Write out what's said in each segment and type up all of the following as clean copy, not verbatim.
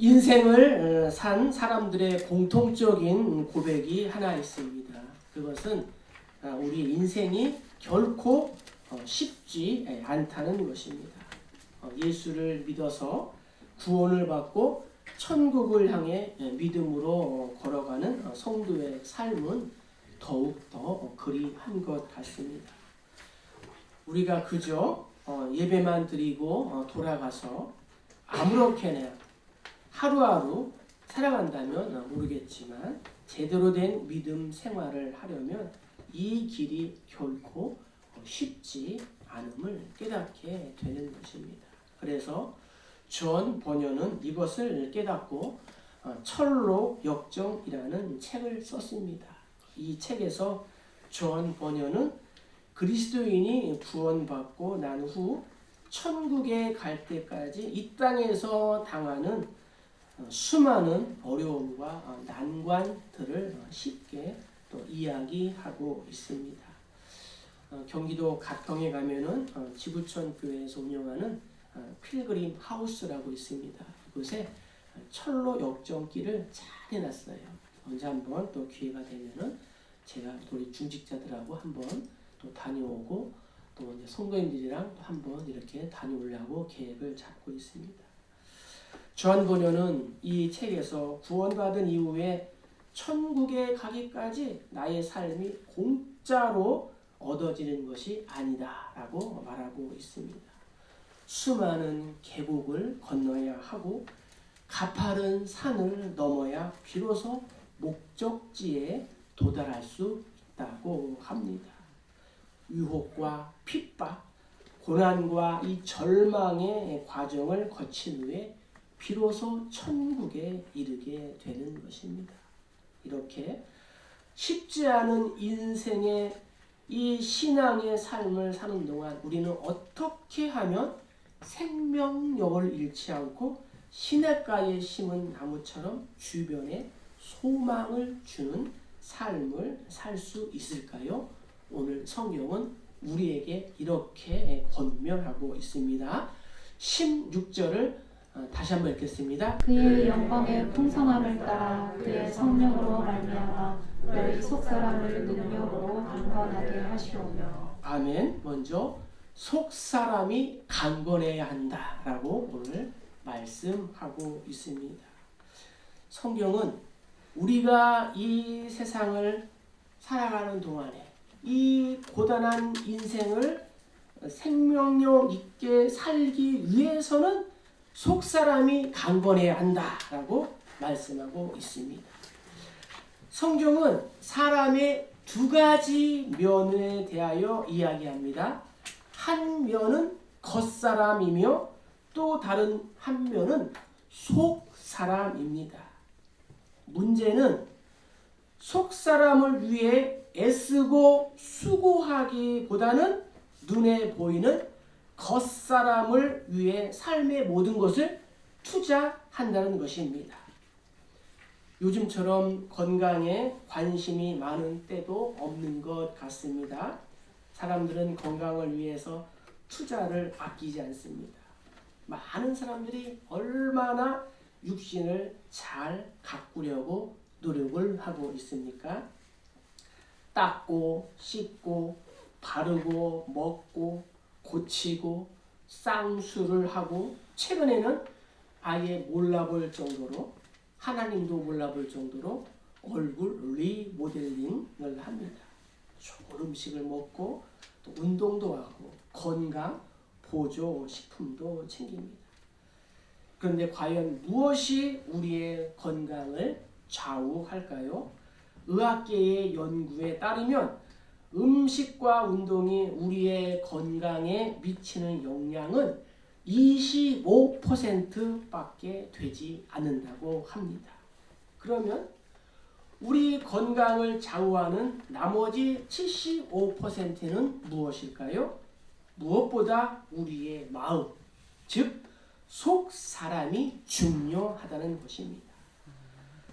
인생을 산 사람들의 공통적인 고백이 하나 있습니다. 그것은 우리 인생이 결코 쉽지 않다는 것입니다. 예수를 믿어서 구원을 받고 천국을 향해 믿음으로 걸어가는 성도의 삶은 더욱더 그리한 것 같습니다. 우리가 그저 예배만 드리고 돌아가서 아무렇게나 하루하루 살아간다면 모르겠지만 제대로 된 믿음 생활을 하려면 이 길이 결코 쉽지 않음을 깨닫게 되는 것입니다. 그래서 존 버녀는 이것을 깨닫고 철로 역정이라는 책을 썼습니다. 이 책에서 존 버녀는 그리스도인이 구원받고 난 후 천국에 갈 때까지 이 땅에서 당하는 수많은 어려움과 난관들을 쉽게 또 이야기하고 있습니다. 경기도 가평에 가면은 지구촌 교회에서 운영하는 필그림 하우스라고 있습니다. 그곳에 철로 역정길을 잘 해놨어요. 언제 한번 또 기회가 되면은 제가 우리 중직자들하고 한번 또 다녀오고 또 이제 성도님들이랑 또 한번 이렇게 다녀오려고 계획을 잡고 있습니다. 존 버녀는 이 책에서 구원받은 이후에 천국에 가기까지 나의 삶이 공짜로 얻어지는 것이 아니다라고 말하고 있습니다. 수많은 계곡을 건너야 하고 가파른 산을 넘어야 비로소 목적지에 도달할 수 있다고 합니다. 유혹과 핍박, 고난과 이 절망의 과정을 거친 후에 비로소 천국에 이르게 되는 것입니다. 이렇게 쉽지 않은 인생의 이 신앙의 삶을 사는 동안 우리는 어떻게 하면 생명력을 잃지 않고 시냇가에 심은 나무처럼 주변에 소망을 주는 삶을 살 수 있을까요? 오늘 성경은 우리에게 이렇게 권면하고 있습니다. 16절을 다시 한번 읽겠습니다. 그의 영광의 풍성함을 따라 그의 성령으로 말미암아 너희 속사람을 능력으로 강건하게 하시오며. 아멘. 먼저 속사람이 강건해야 한다라고 오늘 말씀하고 있습니다. 성경은 우리가 이 세상을 살아가는 동안에 이 고단한 인생을 생명력 있게 살기 위해서는 속사람이 강건해야 한다라고 말씀하고 있습니다. 성경은 사람의 두 가지 면에 대하여 이야기합니다. 한 면은 겉사람이며 또 다른 한 면은 속사람입니다. 문제는 속사람을 위해 애쓰고 수고하기보다는 눈에 보이는 겉사람을 위해 삶의 모든 것을 투자한다는 것입니다. 요즘처럼 건강에 관심이 많은 때도 없는 것 같습니다. 사람들은 건강을 위해서 투자를 아끼지 않습니다. 많은 사람들이 얼마나 육신을 잘 가꾸려고 노력을 하고 있습니까? 닦고 씻고 바르고 먹고 고치고 쌍수를 하고 최근에는 아예 몰라볼 정도로 하나님도 몰라볼 정도로 얼굴 리모델링을 합니다. 좋은 음식을 먹고 또 운동도 하고 건강 보조 식품도 챙깁니다. 그런데 과연 무엇이 우리의 건강을 좌우할까요? 의학계의 연구에 따르면 음식과 운동이 우리의 건강에 미치는 영향은 25%밖에 되지 않는다고 합니다. 그러면 우리 건강을 좌우하는 나머지 75%는 무엇일까요? 무엇보다 우리의 마음, 즉 속사람이 중요하다는 것입니다.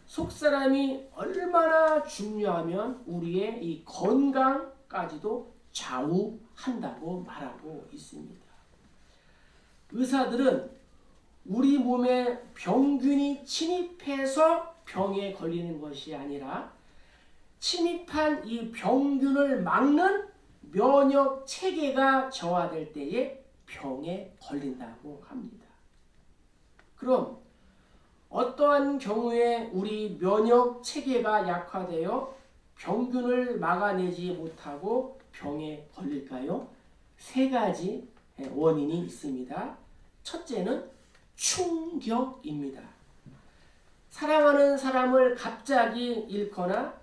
속사람이 얼마나 중요하면 우리의 이 건강까지도 좌우한다고 말하고 있습니다. 의사들은 우리 몸에 병균이 침입해서 병에 걸리는 것이 아니라 침입한 이 병균을 막는 면역 체계가 저하될 때에 병에 걸린다고 합니다. 그럼 어떠한 경우에 우리 면역 체계가 약화되어 병균을 막아내지 못하고 병에 걸릴까요? 세 가지 원인이 있습니다. 첫째는 충격입니다. 사랑하는 사람을 갑자기 잃거나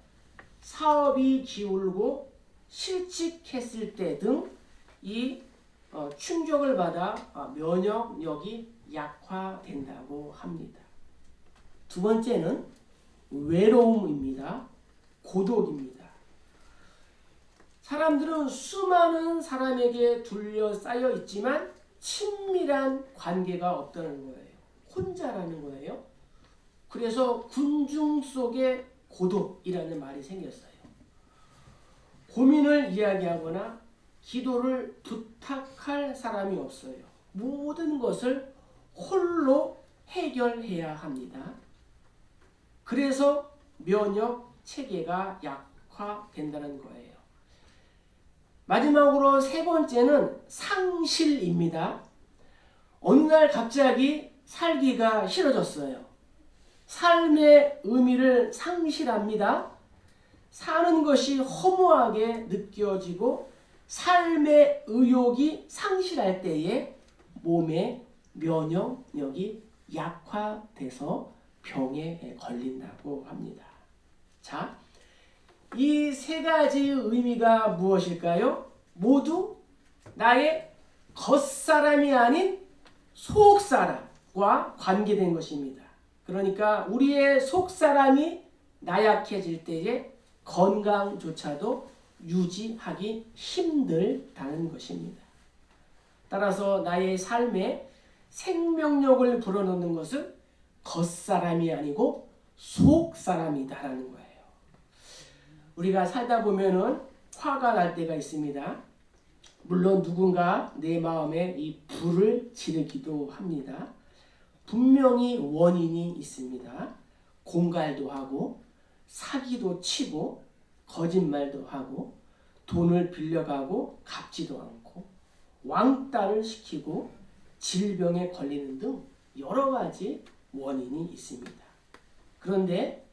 사업이 기울고 실직했을 때 등 이 충격을 받아 면역력이 약화된다고 합니다. 두 번째는 외로움입니다. 고독입니다. 사람들은 수많은 사람에게 둘러싸여 있지만 친밀한 관계가 없다는 거예요. 혼자라는 거예요. 그래서 군중 속에 고독이라는 말이 생겼어요. 고민을 이야기하거나 기도를 부탁할 사람이 없어요. 모든 것을 홀로 해결해야 합니다. 그래서 면역 체계가 약화된다는 거예요. 마지막으로 세 번째는 상실입니다. 어느 날 갑자기 살기가 싫어졌어요. 삶의 의미를 상실합니다. 사는 것이 허무하게 느껴지고 삶의 의욕이 상실할 때에 몸의 면역력이 약화돼서 병에 걸린다고 합니다. 자, 이 세 가지의 의미가 무엇일까요? 모두 나의 겉사람이 아닌 속사람과 관계된 것입니다. 그러니까 우리의 속사람이 나약해질 때에 건강조차도 유지하기 힘들다는 것입니다. 따라서 나의 삶에 생명력을 불어넣는 것은 겉사람이 아니고 속사람이다라는 거예요. 우리가 살다 보면은 화가 날 때가 있습니다. 물론 누군가 내 마음에 이 불을 지르기도 합니다. 분명히 원인이 있습니다. 공갈도 하고 사기도 치고 거짓말도 하고 돈을 빌려가고 갚지도 않고 왕따를 시키고 질병에 걸리는 등 여러 가지 원인이 있습니다. 그런데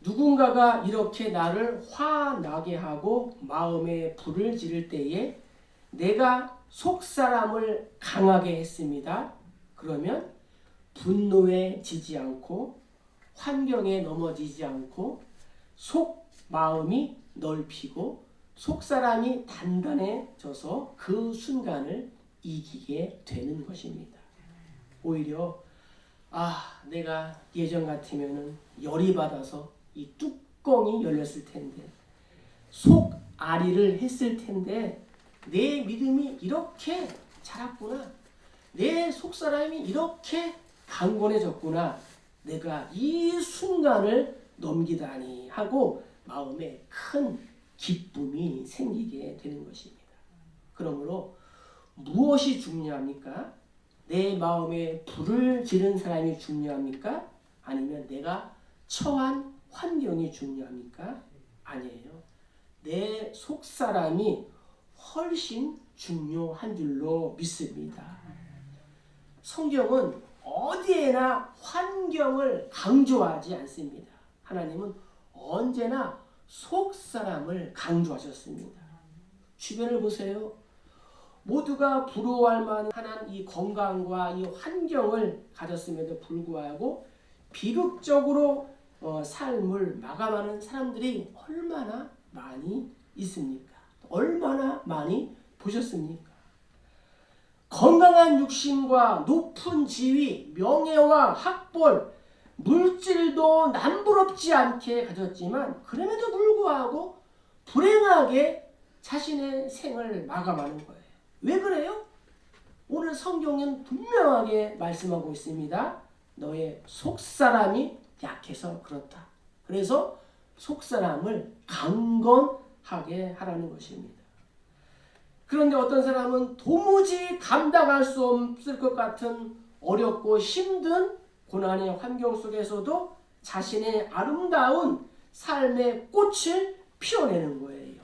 누군가가 이렇게 나를 화나게 하고 마음에 불을 지를 때에 내가 속사람을 강하게 했습니다. 그러면 분노에 지지 않고 환경에 넘어지지 않고 속 마음이 넓히고 속사람이 단단해져서 그 순간을 이기게 되는 것입니다. 오히려 내가 예전 같으면은 열이 받아서 이 뚜껑이 열렸을 텐데 속 아리를 했을 텐데 내 믿음이 이렇게 자랐구나. 내 속사람이 이렇게 강건해졌구나. 내가 이 순간을 넘기다니 하고 마음에 큰 기쁨이 생기게 되는 것입니다. 그러므로 무엇이 중요합니까? 내 마음에 불을 지른 사람이 중요합니까? 아니면 내가 처한 환경이 중요합니까? 아니에요. 내 속사람이 훨씬 중요한 줄로 믿습니다. 성경은 어디에나 환경을 강조하지 않습니다. 하나님은 언제나 속사람을 강조하셨습니다. 주변을 보세요. 모두가 부러워할 만한 이 건강과 이 환경을 가졌음에도 불구하고 비극적으로 삶을 마감하는 사람들이 얼마나 많이 있습니까? 얼마나 많이 보셨습니까? 건강한 육신과 높은 지위, 명예와 학벌, 물질도 남부럽지 않게 가졌지만 그럼에도 불구하고 불행하게 자신의 생을 마감하는 거예요. 왜 그래요? 오늘 성경은 분명하게 말씀하고 있습니다. 너의 속사람이 약해서 그렇다. 그래서 속사람을 강건하게 하라는 것입니다. 그런데 어떤 사람은 도무지 감당할 수 없을 것 같은 어렵고 힘든 고난의 환경 속에서도 자신의 아름다운 삶의 꽃을 피워내는 거예요.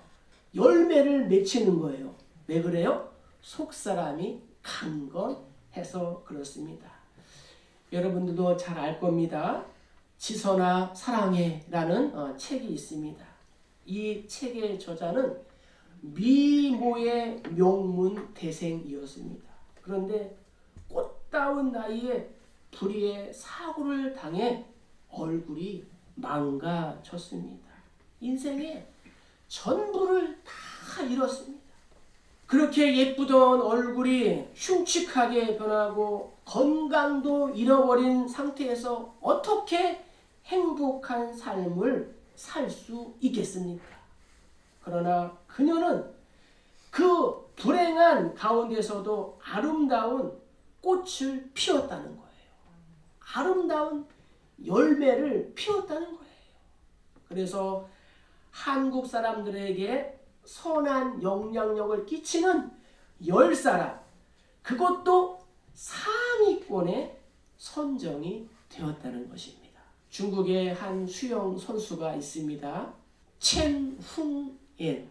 열매를 맺히는 거예요. 왜 그래요? 속사람이 강건해서 그렇습니다. 여러분들도 잘 알 겁니다. 지선아 사랑해 라는 책이 있습니다. 이 책의 저자는 미모의 명문 대생이었습니다. 그런데 꽃다운 나이에 불의의 사고를 당해 얼굴이 망가졌습니다. 인생의 전부를 다 잃었습니다. 그렇게 예쁘던 얼굴이 흉측하게 변하고 건강도 잃어버린 상태에서 어떻게 행복한 삶을 살 수 있겠습니까? 그러나 그녀는 그 불행한 가운데서도 아름다운 꽃을 피웠다는 거예요. 아름다운 열매를 피웠다는 거예요. 그래서 한국 사람들에게 선한 영향력을 끼치는 10사람, 그것도 상위권에 선정이 되었다는 것입니다. 중국의 한 수영 선수가 있습니다. 첸훈옌.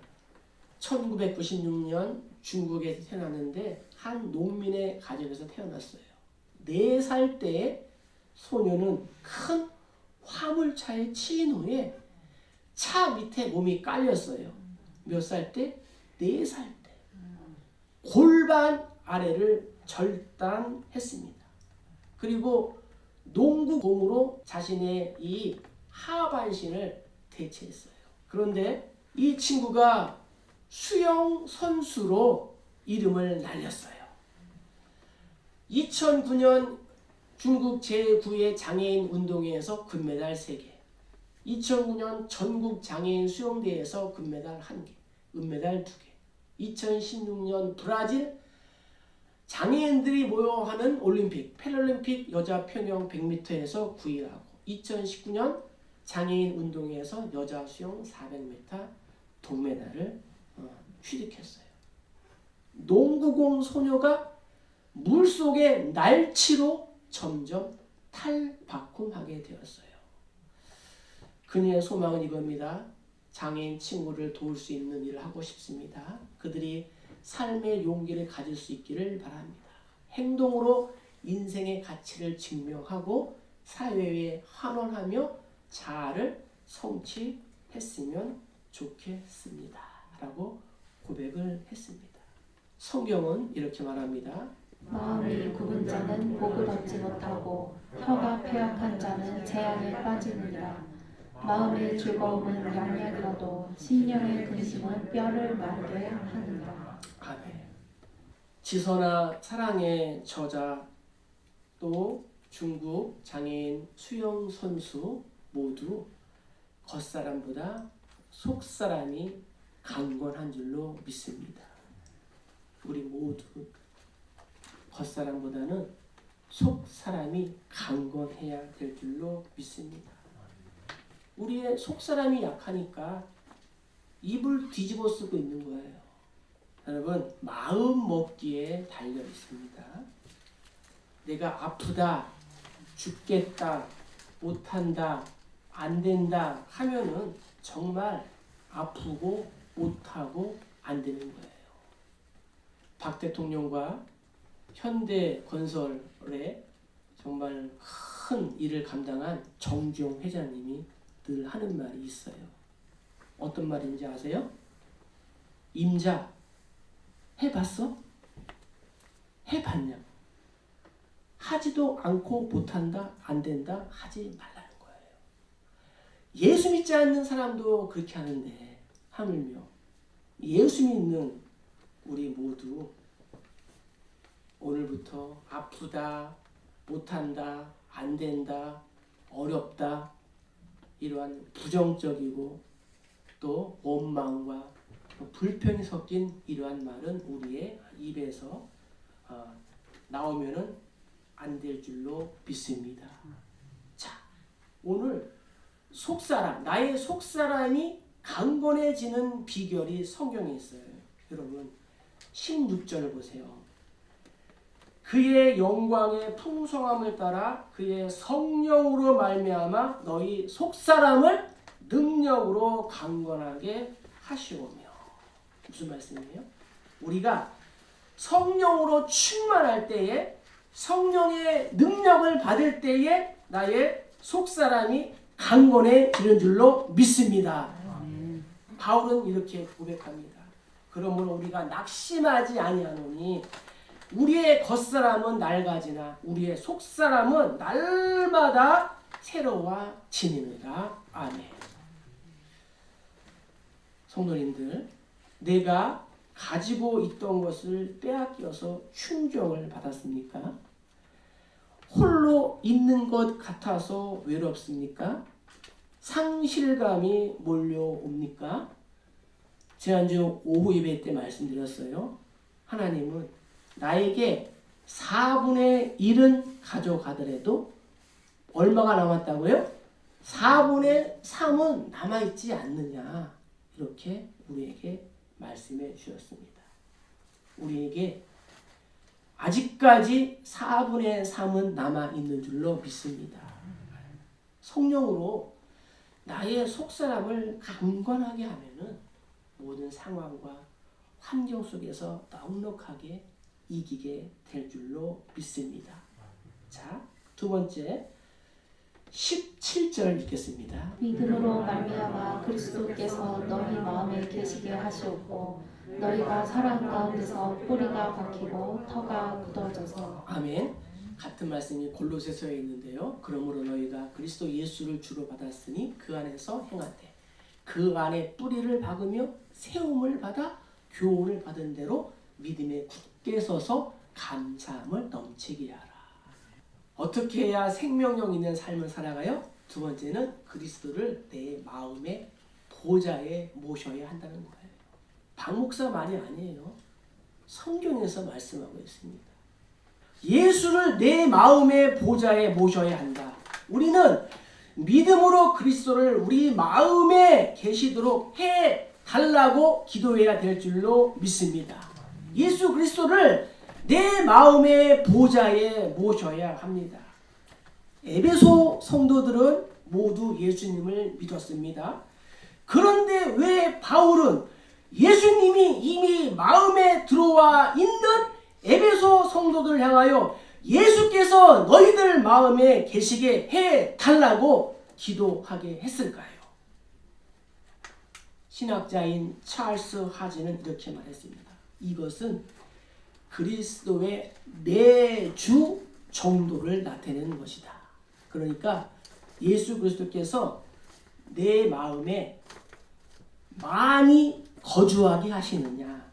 1996년 중국에서 태어났는데 한 농민의 가정에서 태어났어요. 4살 때 소녀는 큰 화물차에 치인 후에 차 밑에 몸이 깔렸어요. 몇 살 때? 4살 때. 골반 아래를 절단했습니다. 그리고 농구공으로 자신의 이 하반신을 대체했어요. 그런데 이 친구가 수영 선수로 이름을 날렸어요. 2009년 중국 제9회 장애인 운동회에서 금메달 3개, 2009년 전국 장애인 수영대회에서 금메달 1개, 은메달 2개, 2016년 브라질 장애인들이 모여하는 올림픽, 패럴림픽 여자 평영 100m에서 9위하고 2019년 장애인 운동회에서 여자 수영 400m 동메달을 취득했어요. 농구공 소녀가 물속의 날치로 점점 탈바꿈하게 되었어요. 그녀의 소망은 이겁니다. 장애인 친구를 도울 수 있는 일을 하고 싶습니다. 그들이 삶의 용기를 가질 수 있기를 바랍니다. 행동으로 인생의 가치를 증명하고 사회에 환원하며 자아를 성취했으면 좋겠습니다. 라고 고백을 했습니다. 성경은 이렇게 말합니다. 마음이 굽은 자는 복을 얻지 못하고 혀가 패역한 자는 재앙에 빠지느니라. 마음의 즐거움은 양약이라도 심령의 근심은 뼈를 마르게 하느니라. 아멘. 지선아 사랑의 저자 또 중국 장애인 수영 선수 모두 겉사람보다 속사람이 강건한 줄로 믿습니다. 우리 모두 겉사람보다는 속사람이 강건해야 될 줄로 믿습니다. 우리의 속사람이 약하니까 입을 뒤집어 쓰고 있는 거예요. 여러분, 마음 먹기에 달려 있습니다. 내가 아프다, 죽겠다, 못한다, 안 된다 하면은 정말 아프고 못하고 안 되는 거예요. 박 대통령과 현대건설에 정말 큰 일을 감당한 정주영 회장님이 늘 하는 말이 있어요. 어떤 말인지 아세요? 임자, 해봤어? 해봤냐? 하지도 않고 못한다, 안 된다, 하지 말라는 거예요. 예수 믿지 않는 사람도 그렇게 하는데 하물며 예수 믿는 우리 모두 오늘부터 아프다, 못한다, 안 된다, 어렵다 이러한 부정적이고 또 원망과 불평이 섞인 이러한 말은 우리의 입에서 나오면은 안 될 줄로 믿습니다. 자, 오늘 속사람, 나의 속사람이 강건해지는 비결이 성경에 있어요. 여러분 16절 보세요. 그의 영광의 풍성함을 따라 그의 성령으로 말미암아 너희 속사람을 능력으로 강건하게 하시오며. 무슨 말씀이에요? 우리가 성령으로 충만할 때에, 성령의 능력을 받을 때에 나의 속사람이 강건해지는 줄로 믿습니다. 바울은 이렇게 고백합니다. 그러므로 우리가 낙심하지 아니하노니 우리의 겉사람은 낡아지나 우리의 속사람은 날마다 새로워지느니라. 아멘. 성도님들, 내가 가지고 있던 것을 빼앗겨서 충격을 받았습니까? 홀로 있는 것 같아서 외롭습니까? 상실감이 몰려옵니까? 지난주 오후 예배 때 말씀드렸어요. 하나님은 나에게 4분의 1은 가져가더라도 얼마가 남았다고요? 4분의 3은 남아있지 않느냐, 이렇게 우리에게 말씀해 주셨습니다. 우리에게 아직까지 4분의 3은 남아있는 줄로 믿습니다. 성령으로 나의 속사람을 강건하게 하면은 모든 상황과 환경 속에서 넉넉하게 이기게 될 줄로 믿습니다. 자, 두 번째 17절 읽겠습니다. 믿음으로 말미암아 그리스도께서 너희 마음에 계시게 하시옵고 너희가 사랑 가운데서 뿌리가 박히고 터가 굳어져서. 아멘. 같은 말씀이 골로새서에 있는데요. 그러므로 너희가 그리스도 예수를 주로 받았으니 그 안에서 행하되 그 안에 뿌리를 박으며 세움을 받아 교훈을 받은 대로 믿음에 굳게 서서 감사함을 넘치게 하라. 어떻게 해야 생명력 있는 삶을 살아가요? 두 번째는 그리스도를 내 마음의 보좌에 모셔야 한다는 거예요. 박 목사 말이 아니에요. 성경에서 말씀하고 있습니다. 예수를 내 마음의 보좌에 모셔야 한다. 우리는 믿음으로 그리스도를 우리 마음에 계시도록 해달라고 기도해야 될 줄로 믿습니다. 예수 그리스도를 내 마음의 보좌에 모셔야 합니다. 에베소 성도들은 모두 예수님을 믿었습니다. 그런데 왜 바울은 예수님이 이미 마음에 들어와 있는 에베소 성도들을 향하여 예수께서 너희들 마음에 계시게 해달라고 기도하게 했을까요? 신학자인 찰스 하지는 이렇게 말했습니다. 이것은 그리스도의 내주 정도를 나타내는 것이다. 그러니까 예수 그리스도께서 내 마음에 많이 거주하게 하시느냐,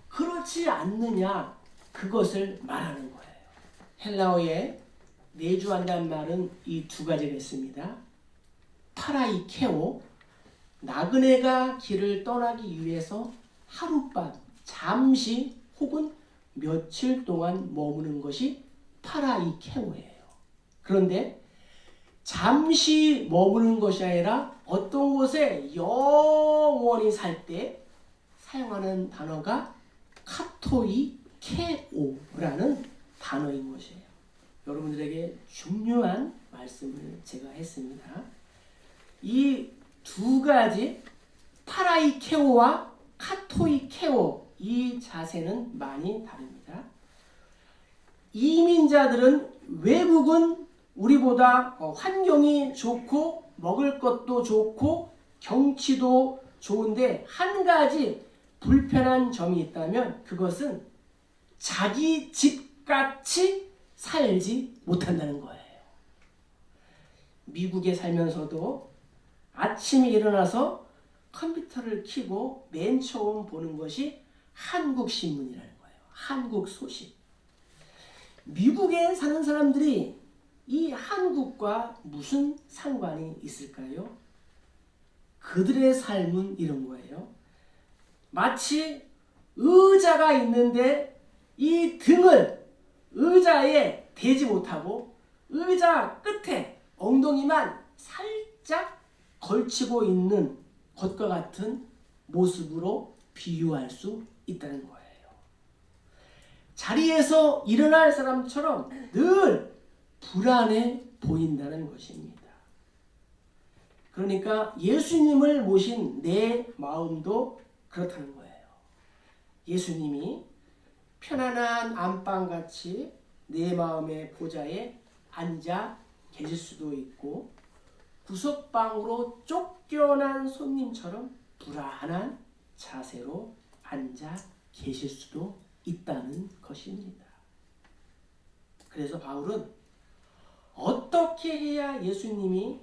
그렇지 않느냐, 그것을 말하는 거예요. 헬라어에 내주한다는 말은 이 두 가지가 있습니다. 파라이케오, 나그네가 길을 떠나기 위해서 하룻밤 잠시 혹은 며칠 동안 머무는 것이 파라이케오예요. 그런데 잠시 머무는 것이 아니라 어떤 곳에 영원히 살 때 사용하는 단어가 카토이케오라는 단어인 것이에요. 여러분들에게 중요한 말씀을 제가 했습니다. 이 두 가지 파라이케오와 카토이케오, 이 자세는 많이 다릅니다. 이민자들은 외국은 우리보다 환경이 좋고 먹을 것도 좋고 경치도 좋은데 한 가지 불편한 점이 있다면 그것은 자기 집같이 살지 못한다는 거예요. 미국에 살면서도 아침에 일어나서 컴퓨터를 켜고 맨 처음 보는 것이 한국 신문이라는 거예요. 한국 소식. 미국에 사는 사람들이 이 한국과 무슨 상관이 있을까요? 그들의 삶은 이런 거예요. 마치 의자가 있는데 이 등을 의자에 대지 못하고 의자 끝에 엉덩이만 살짝 걸치고 있는 것과 같은 모습으로 비유할 수 있다는 거예요. 자리에서 일어날 사람처럼 늘 불안해 보인다는 것입니다. 그러니까 예수님을 모신 내 마음도 그렇다는 거예요. 예수님이 편안한 안방같이 내 마음의 보좌에 앉아 계실 수도 있고 구석방으로 쫓겨난 손님처럼 불안한 자세로 앉아 계실 수도 있다는 것입니다. 그래서 바울은 어떻게 해야 예수님이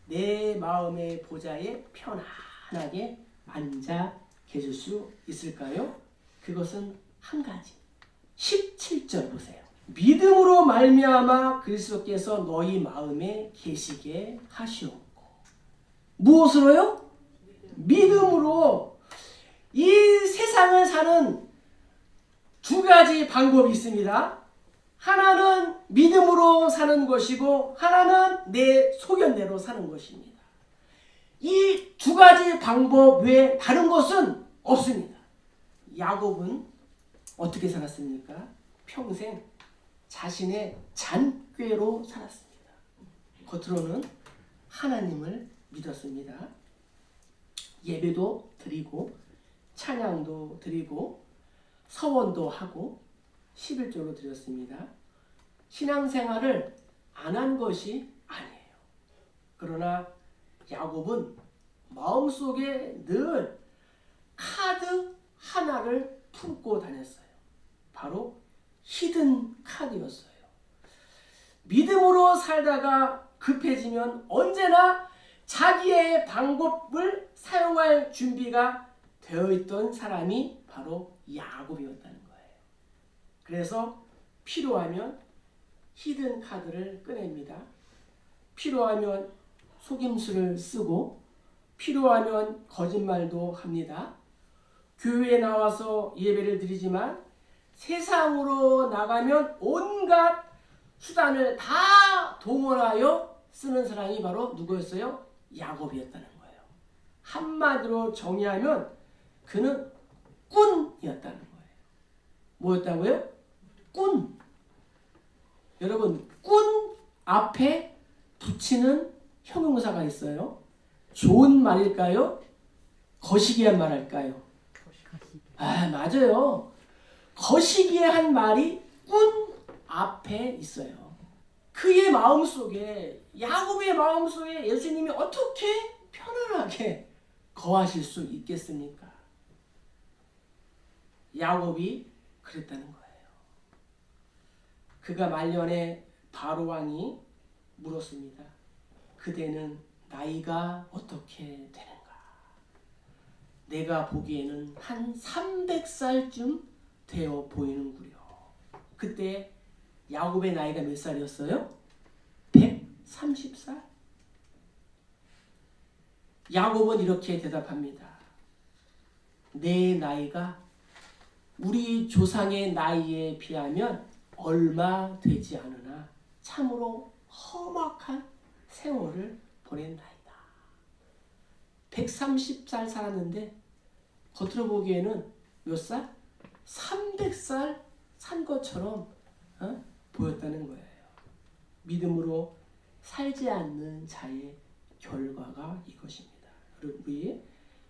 내 마음의 보좌에 편안하게 앉아 계실 수 있을까요? 그것은 한 가지. 17절 보세요. 믿음으로 말미암아 그리스도께서 너희 마음에 계시게 하시옵고. 무엇으로요? 믿음으로. 이 세상을 사는 두 가지 방법이 있습니다. 하나는 믿음으로 사는 것이고 하나는 내 소견대로 사는 것입니다. 이 두 가지 방법 외에 다른 것은 없습니다. 야곱은 어떻게 살았습니까? 평생 자신의 잔꾀로 살았습니다. 겉으로는 하나님을 믿었습니다. 예배도 드리고 찬양도 드리고 서원도 하고 11조로 드렸습니다. 신앙생활을 안 한 것이 아니에요. 그러나 야곱은 마음속에 늘 카드 하나를 품고 다녔어요. 바로 히든 카드였어요. 믿음으로 살다가 급해지면 언제나 자기의 방법을 사용할 준비가 되어 있던 사람이 바로 야곱이었다는 거예요. 그래서 필요하면 히든 카드를 꺼냅니다. 필요하면 속임수를 쓰고 필요하면 거짓말도 합니다. 교회에 나와서 예배를 드리지만 세상으로 나가면 온갖 수단을 다 동원하여 쓰는 사람이 바로 누구였어요? 야곱이었다는 거예요. 한마디로 정의하면 그는 꾼이었다는 거예요. 뭐였다고요? 꾼. 여러분, 꾼 앞에 붙이는 형용사가 있어요. 좋은 말일까요? 거시기한 말일까요? 맞아요. 거시기한 말이 꾼 앞에 있어요. 그의 마음속에, 야곱의 마음속에 예수님이 어떻게 편안하게 거하실 수 있겠습니까? 야곱이 그랬다는 거예요. 그가 말년에 바로왕이 물었습니다. 그대는 나이가 어떻게 되는가? 내가 보기에는 한 300살쯤 되어 보이는구려. 그때 야곱의 나이가 몇 살이었어요? 130살? 야곱은 이렇게 대답합니다. 내 나이가 우리 조상의 나이에 비하면 얼마 되지 않으나 참으로 험악한 세월을 보낸나이다. 130살 살았는데 겉으로 보기에는 몇 살? 300살 산 것처럼 보였다는 거예요. 믿음으로 살지 않는 자의 결과가 이것입니다. 우리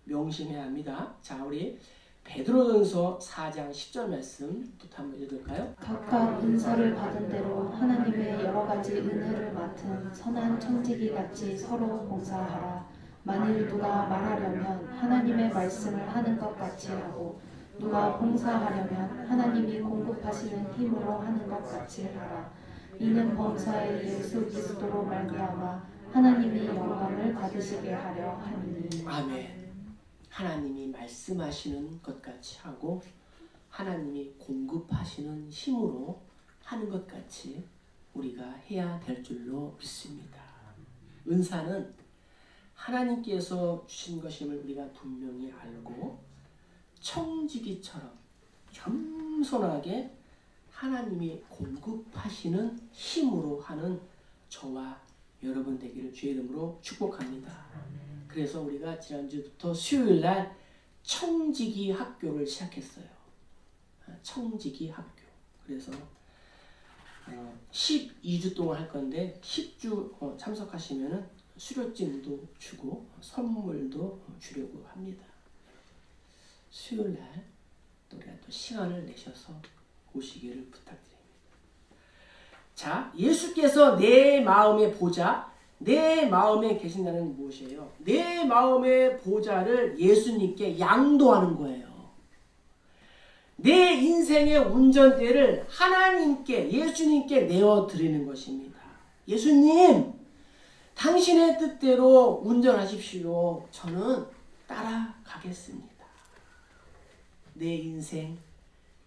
명심해야 합니다. 자, 우리 베드로전서 4장 10절 말씀부터 한번 읽을까요? 각각 은사를 받은 대로 하나님의 여러 가지 은혜를 맡은 선한 청지기 같이 서로 봉사하라. 만일 누가 말하려면 하나님의 말씀을 하는 것 같이 하고 누가 봉사하려면 하나님이 공급하시는 힘으로 하는 것 같이 하라. 이는 범사의 예수 그리스도로 말미암아 하나님이 영광을 받으시게 하려 함이니. 아멘. 하나님이 말씀하시는 것 같이 하고 하나님이 공급하시는 힘으로 하는 것 같이 우리가 해야 될 줄로 믿습니다. 은사는 하나님께서 주신 것임을 우리가 분명히 알고 청지기처럼 겸손하게 하나님이 공급하시는 힘으로 하는 저와 여러분 되기를 주의 이름으로 축복합니다. 그래서 우리가 지난주부터 수요일날 청지기 학교를 시작했어요. 청지기 학교. 그래서 12주 동안 할 건데 10주 참석하시면은 수료증도 주고 선물도 주려고 합니다. 수요일 날 우리가 또 시간을 내셔서 오시기를 부탁드립니다. 자, 예수께서 내 마음의 보좌, 내 마음에 계신다는 무엇이에요? 내 마음의 보좌를 예수님께 양도하는 거예요. 내 인생의 운전대를 하나님께, 예수님께 내어드리는 것입니다. 예수님, 당신의 뜻대로 운전하십시오. 저는 따라가겠습니다. 내 인생,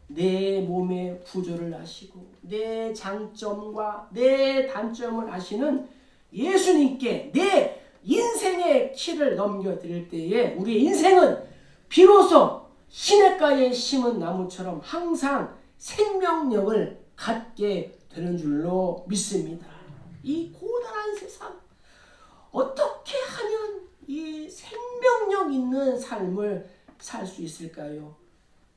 내 몸의 구조를 아시고 내 장점과 내 단점을 아시는 예수님께 내 인생의 키를 넘겨드릴 때에 우리의 인생은 비로소 시냇가에 심은 나무처럼 항상 생명력을 갖게 되는 줄로 믿습니다. 이 고단한 세상, 어떻게 하면 이 생명력 있는 삶을 살 수 있을까요?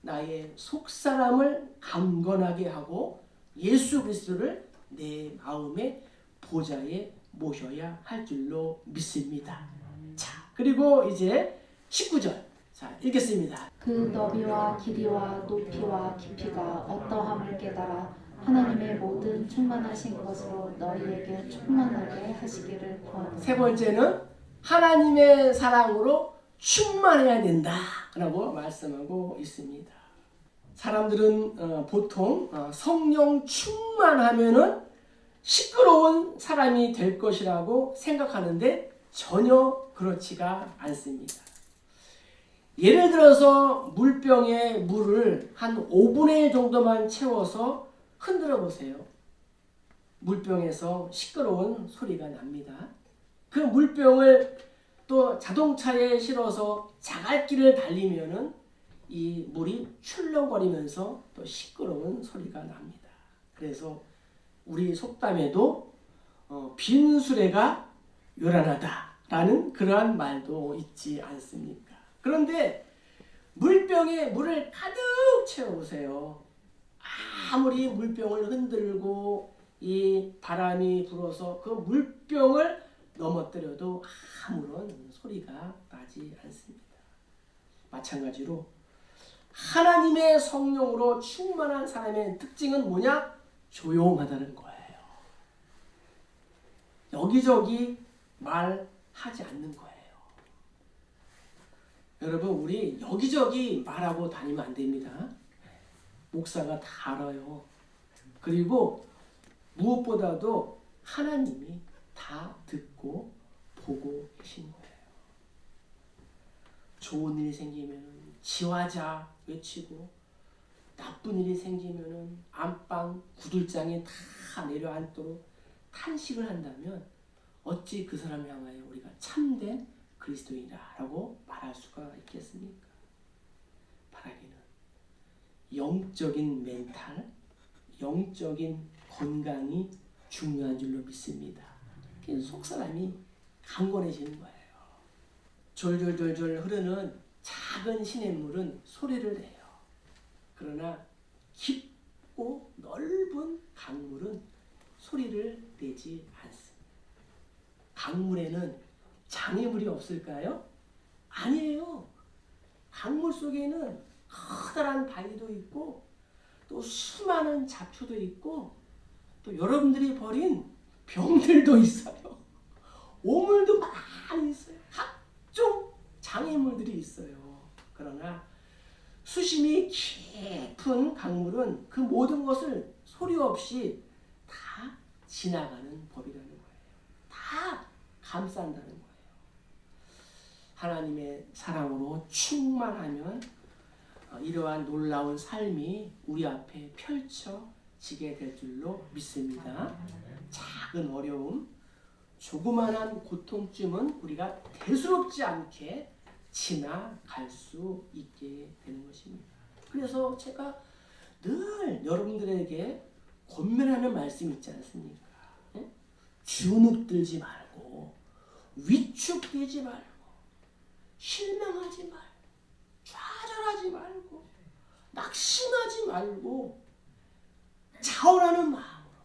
나의 속사람을 강건하게 하고 예수 그리스도를 내 마음의 보좌에 모셔야 할 줄로 믿습니다. 자, 그리고 이제 19절. 자, 읽겠습니다. 그 너비와 길이와 높이와 깊이가 어떠함을 깨달아 하나님의 모든 충만하신 것으로 너희에게 충만하게 하시기를 구하노라. 세 번째는 하나님의 사랑으로 충만해야 된다라고 말씀하고 있습니다. 사람들은 보통 성령 충만하면은 시끄러운 사람이 될 것이라고 생각하는데 전혀 그렇지가 않습니다. 예를 들어서 물병에 물을 한 5분의 1 정도만 채워서 흔들어 보세요. 물병에서 시끄러운 소리가 납니다. 그 물병을 또 자동차에 실어서 자갈길을 달리면은 이 물이 출렁거리면서 또 시끄러운 소리가 납니다. 그래서 우리 속담에도 빈 수레가 요란하다라는 그러한 말도 있지 않습니까? 그런데 물병에 물을 가득 채워보세요. 아무리 물병을 흔들고 이 바람이 불어서 그 물병을 넘어뜨려도 아무런 소리가 나지 않습니다. 마찬가지로 하나님의 성령으로 충만한 사람의 특징은 뭐냐? 조용하다는 거예요. 여기저기 말하지 않는 거예요. 여러분, 우리 여기저기 말하고 다니면 안 됩니다. 목사가 다 알아요. 그리고 무엇보다도 하나님이 다 듣고 보고 계신 거예요. 좋은 일이 생기면 지화자 외치고 나쁜 일이 생기면 안방 구들장에 다 내려앉도록 탄식을 한다면 어찌 그 사람을 향하여 우리가 참된 그리스도인이라고 말할 수가 있겠습니까? 바라기는 영적인 멘탈, 영적인 건강이 중요한 줄로 믿습니다. 속사람이 강건해지는 거예요. 졸졸졸졸 흐르는 작은 시냇물은 소리를 내요. 그러나 깊고 넓은 강물은 소리를 내지 않습니다. 강물에는 장애물이 없을까요? 아니에요. 강물 속에는 커다란 바위도 있고 또 수많은 잡초도 있고 또 여러분들이 버린 병들도 있어요. 오물도 많이 있어요. 각종 장애물들이 있어요. 그러나 수심이 깊은 강물은 그 모든 것을 소리 없이 다 지나가는 법이라는 거예요. 다 감싼다는 거예요. 하나님의 사랑으로 충만하면 이러한 놀라운 삶이 우리 앞에 펼쳐지게 될 줄로 믿습니다. 작은 어려움, 조그만한 고통쯤은 우리가 대수롭지 않게 지나갈 수 있게 되는 것입니다. 그래서 제가 늘 여러분들에게 권면하는 말씀 있지 않습니까? 주눅들지 말고 위축되지 말고 실망하지 말고 좌절하지 말고 낙심하지 말고 자원하는 마음으로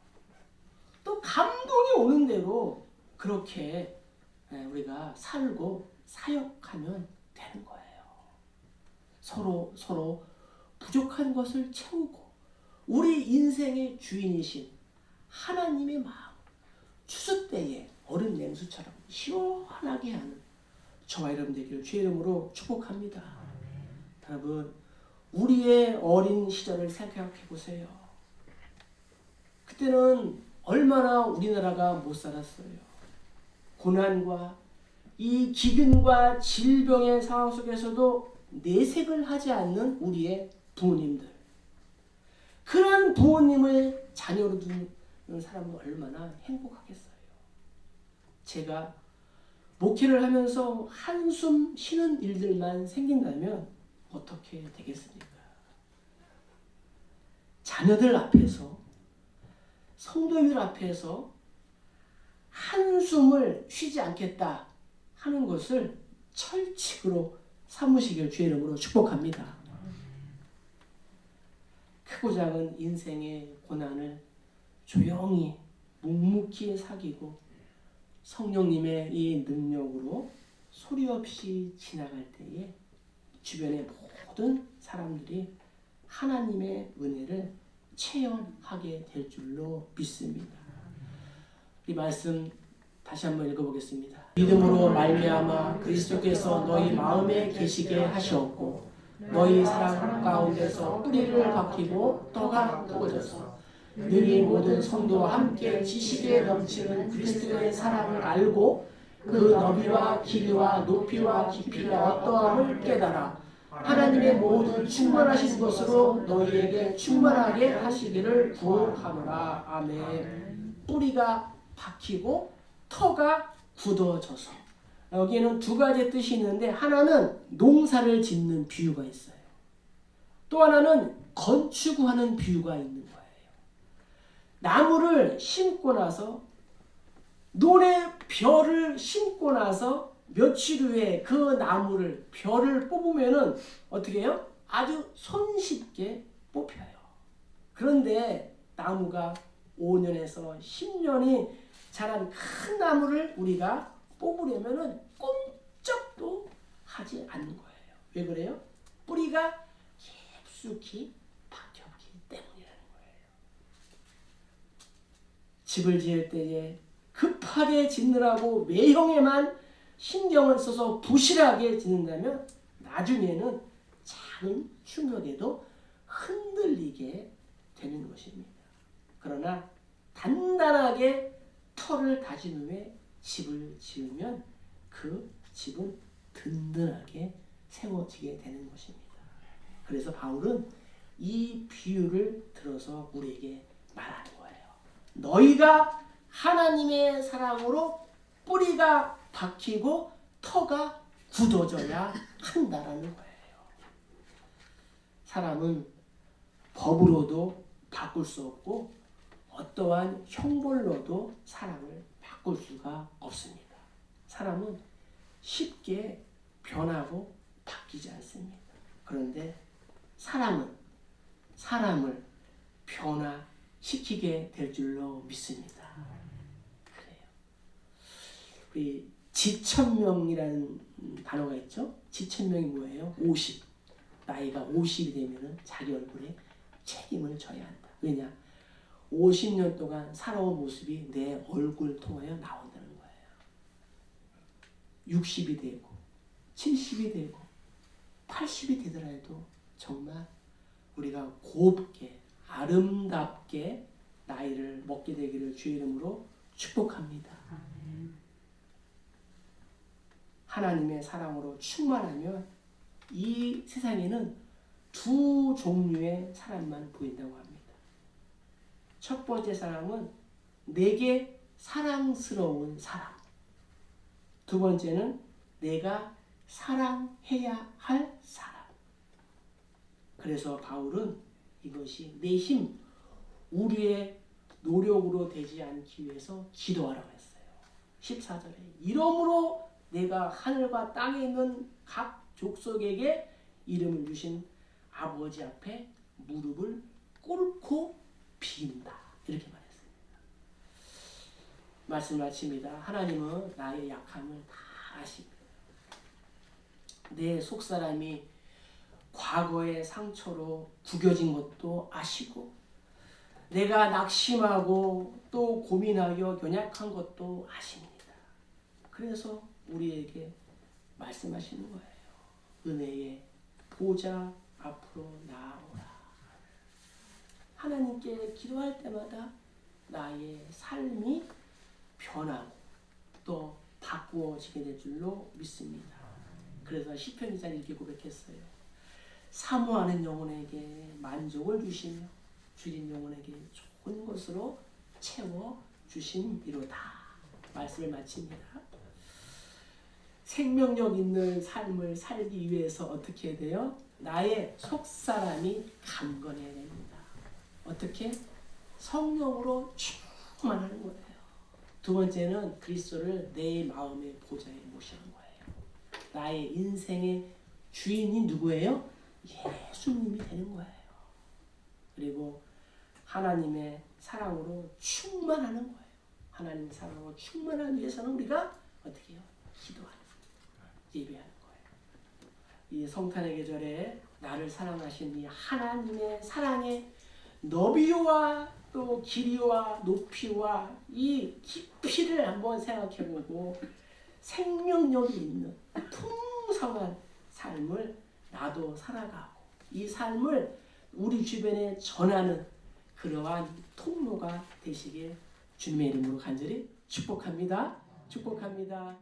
또 감동이 오는 대로 그렇게 우리가 살고 사역하면 되는 거예요. 서로 부족한 것을 채우고 우리 인생의 주인이신 하나님의 마음, 추수 때에 얼음 냉수처럼 시원하게 하는 저와 여러분 되기를 주의 이름으로 축복합니다. 여러분, 우리의 어린 시절을 생각해 보세요. 그때는 얼마나 우리나라가 못 살았어요. 고난과 이 기근과 질병의 상황 속에서도 내색을 하지 않는 우리의 부모님들. 그런 부모님을 자녀로 두는 사람은 얼마나 행복하겠어요. 제가 목회를 하면서 한숨 쉬는 일들만 생긴다면 어떻게 되겠습니까? 자녀들 앞에서, 성도님들 앞에서 한숨을 쉬지 않겠다 하는 것을 철칙으로 삼으시길 주의 이름으로 축복합니다. 크고 작은 인생의 고난을 조용히 묵묵히 사귀고 성령님의 이 능력으로 소리 없이 지나갈 때에 주변의 모든 사람들이 하나님의 은혜를 체험하게 될 줄로 믿습니다. 이 말씀 다시 한번 읽어보겠습니다. 믿음으로 말미암아 그리스도께서 너희 마음에 계시게 하셨고 너희 사랑 가운데서 뿌리를 박히고 떡가 부어져서 능히 모든 성도와 함께 지식에 넘치는 그리스도의 사랑을 알고 그 너비와 길이와 높이와 깊이가 어떠함을 깨달아 하나님의 모든 충만하신 것으로 너희에게 충만하게 하시기를 구하노라. 아멘. 뿌리가 박히고 터가 굳어져서, 여기에는 두 가지 뜻이 있는데 하나는 농사를 짓는 비유가 있어요. 또 하나는 건축하는 비유가 있는 거예요. 나무를 심고 나서 논에 벼를 심고 나서 며칠 후에 그 나무를 벼를 뽑으면은 어떻게 해요? 아주 손쉽게 뽑혀요. 그런데 나무가 5년에서 10년이 자란 큰 나무를 우리가 뽑으려면은 꼼짝도 하지 않는 거예요. 왜 그래요? 뿌리가 깊숙이 박혔기 때문이라는 거예요. 집을 지을 때에 급하게 짓느라고 외형에만 신경을 써서 부실하게 짓는다면 나중에는 작은 충격에도 흔들리게 되는 것입니다. 그러나 단단하게 터를 다진 후에 집을 지으면 그 집은 든든하게 세워지게 되는 것입니다. 그래서 바울은 이 비유를 들어서 우리에게 말하는 거예요. 너희가 하나님의 사랑으로 뿌리가 박히고 터가 굳어져야 한다라는 거예요. 사람은 법으로도 바꿀 수 없고 어떠한 형벌로도 사람을 바꿀 수가 없습니다. 사람은 쉽게 변하고 바뀌지 않습니다. 그런데 사랑은 사람을 변화시키게 될 줄로 믿습니다. 그래요. 우리 지천명이라는 단어가 있죠. 지천명이 뭐예요? 50. 나이가 50이 되면 자기 얼굴에 책임을 져야 한다. 왜냐? 50년 동안 살아온 모습이 내 얼굴 통하여 나온다는 거예요. 60이 되고 70이 되고 80이 되더라도 정말 우리가 곱게 아름답게 나이를 먹게 되기를 주의 이름으로 축복합니다. 하나님의 사랑으로 충만하면 이 세상에는 두 종류의 사람만 보인다고 합니다. 첫 번째 사람은 내게 사랑스러운 사람. 두 번째는 내가 사랑해야 할 사람. 그래서 바울은 이것이 내 힘, 우리의 노력으로 되지 않기 위해서 기도하라고 했어요. 14절에 이러므로 내가 하늘과 땅에 있는 각 족속에게 이름을 주신 아버지 앞에 무릎을 꿇고 빈다. 이렇게 말했습니다. 말씀 마칩니다. 하나님은 나의 약함을 다 아십니다. 내 속사람이 과거의 상처로 구겨진 것도 아시고 내가 낙심하고 또 고민하여 연약한 것도 아십니다. 그래서 우리에게 말씀하시는 거예요. 은혜의 보좌 앞으로 나아오라. 하나님께 기도할 때마다 나의 삶이 변하고 또 바꾸어지게 될 줄로 믿습니다. 그래서 시편 기자는 이렇게 고백했어요. 사모하는 영혼에게 만족을 주시며 줄인 영혼에게 좋은 것으로 채워 주심이로다. 말씀을 마칩니다. 생명력 있는 삶을 살기 위해서 어떻게 해야 돼요? 나의 속사람이 강건해야 됩니다. 어떻게? 성령으로 충만하는 거예요. 두 번째는 그리스도를 내 마음의 보좌에 모시는 거예요. 나의 인생의 주인이 누구예요? 예수님이 되는 거예요. 그리고 하나님의 사랑으로 충만하는 거예요. 하나님의 사랑으로 충만하기 위해서는 우리가 어떻게 해요? 기도하는 거예요. 예배하는 거예요. 이 성탄의 계절에 나를 사랑하신 이 하나님의 사랑의 너비와 또 길이와 높이와 이 깊이를 한번 생각해보고 생명력이 있는 풍성한 삶을 나도 살아가고 이 삶을 우리 주변에 전하는 그러한 통로가 되시길 주님의 이름으로 간절히 축복합니다. 축복합니다.